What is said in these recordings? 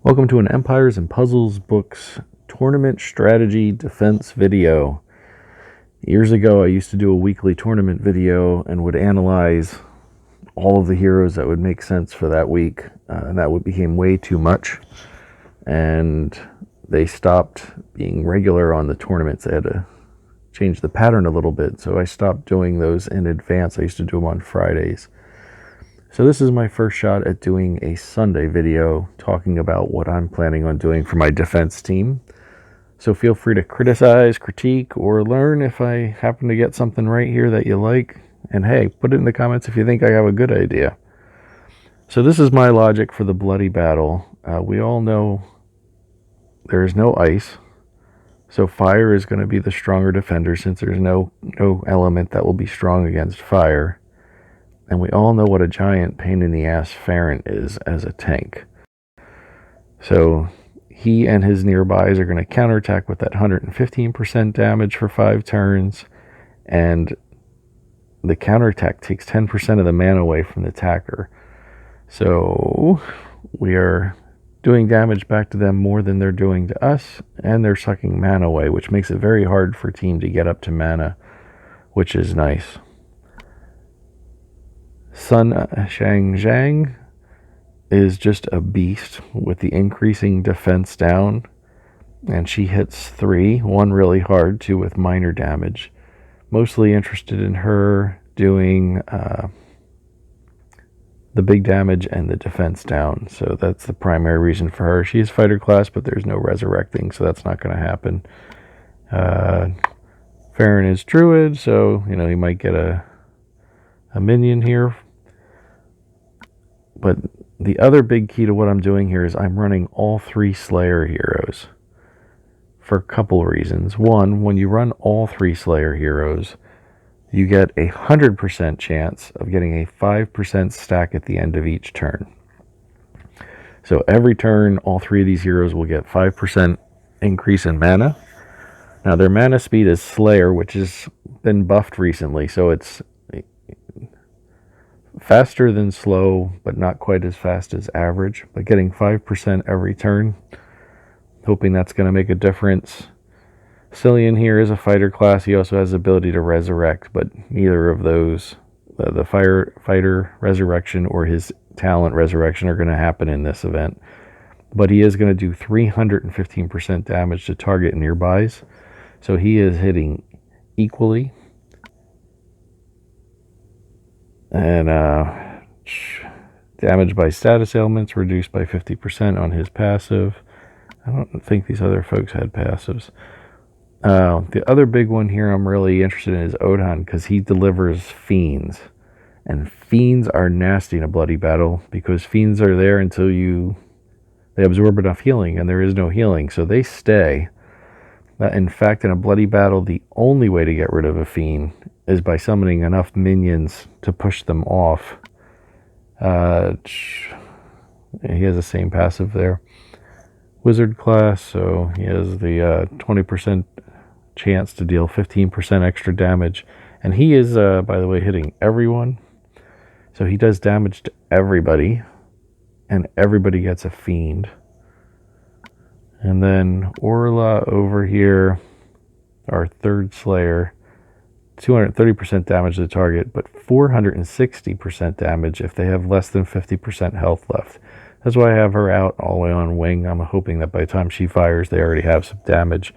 Welcome to an Empires and Puzzles Books tournament strategy defense video. Years ago, I used to do a weekly tournament video and would analyze all of the heroes that would make sense for that week. And that became way too much. And they stopped being regular on the tournaments. They had to change the pattern a little bit. So I stopped doing those in advance. I used to do them on Fridays. So this is my first shot at doing a Sunday video talking about what I'm planning on doing for my defense team. So feel free to criticize, critique, or learn if I happen to get something right here that you like. And hey, put it in the comments if you think I have a good idea. So this is my logic for the bloody battle. We all know there's no ice. So fire is going to be the stronger defender since there's no element that will be strong against fire. And we all know what a giant pain in the ass Farron is as a tank. So he and his nearbys are going to counterattack with that 115% damage for 5 turns. And the counterattack takes 10% of the mana away from the attacker. So we are doing damage back to them more than they're doing to us. And they're sucking mana away, which makes it very hard for a team to get up to mana, which is nice. Sun Shang is just a beast with the increasing defense down, and she hits 3, 1 really hard, 2 with minor damage. Mostly interested in her doing the big damage and the defense down, so that's the primary reason for her. She is fighter class, but there's no resurrecting, so that's not going to happen. Farron is druid, so he might get a minion here. But the other big key to what I'm doing here is I'm running all 3 Slayer heroes for a couple of reasons. One, when you run all 3 Slayer heroes, you get a 100% chance of getting a 5% stack at the end of each turn. So every turn, all 3 of these heroes will get 5% increase in mana. Now their mana speed is Slayer, which has been buffed recently, so it's faster than slow, but not quite as fast as average. But getting 5% every turn, hoping that's going to make a difference. Cillian here is a fighter class. He also has the ability to resurrect, but neither of those, the fighter resurrection or his talent resurrection, are going to happen in this event. But he is going to do 315% damage to target nearbys. So he is hitting equally. And damage by status ailments reduced by 50% on his passive. I don't think these other folks had passives. The other big one here I'm really interested in is Odhan, because he delivers fiends. And fiends are nasty in a bloody battle, because fiends are there until they absorb enough healing, and there is no healing, so they stay. In fact, in a bloody battle, the only way to get rid of a fiend is by summoning enough minions to push them off. He has the same passive there. Wizard class, so he has the 20% chance to deal 15% extra damage. And he is, by the way, hitting everyone. So he does damage to everybody. And everybody gets a fiend. And then Orla over here, our third Slayer, 230% damage to the target, but 460% damage if they have less than 50% health left. That's why I have her out all the way on wing. I'm hoping that by the time she fires, they already have some damage.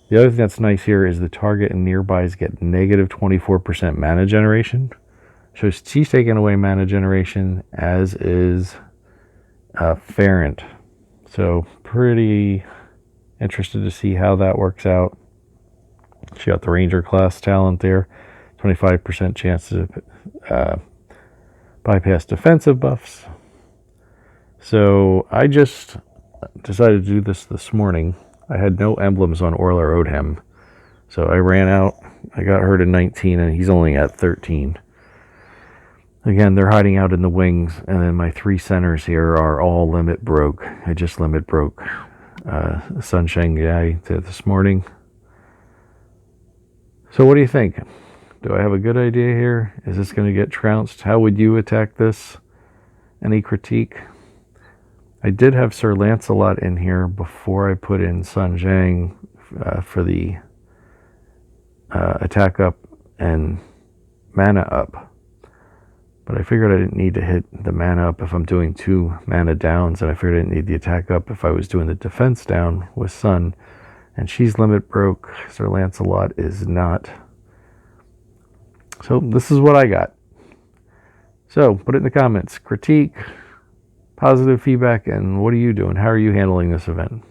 The other thing that's nice here is the target and nearbys get negative 24% mana generation. So she's taking away mana generation, as is Farron. So pretty interested to see how that works out. She got the Ranger class talent there. 25% chance to bypass defensive buffs. So I just decided to do this morning. I had no emblems on Orla or Odhem. So I ran out. I got her to 19 and he's only at 13. Again, they're hiding out in the wings, and then my 3 centers here are all limit broke. I just limit broke Sun Shanghai this morning. So what do you think? Do I have a good idea here? Is this going to get trounced? How would you attack this? Any critique? I did have Sir Lancelot in here before I put in Sun Zhang for the attack up and mana up. But I figured I didn't need to hit the mana up if I'm doing 2 mana downs, and I figured I didn't need the attack up if I was doing the defense down with Sun. And she's limit broke. Sir Lancelot is not. So this is what I got. So put it in the comments. Critique, positive feedback, and what are you doing? How are you handling this event?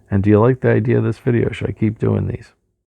And do you like the idea of this video? Should I keep doing these?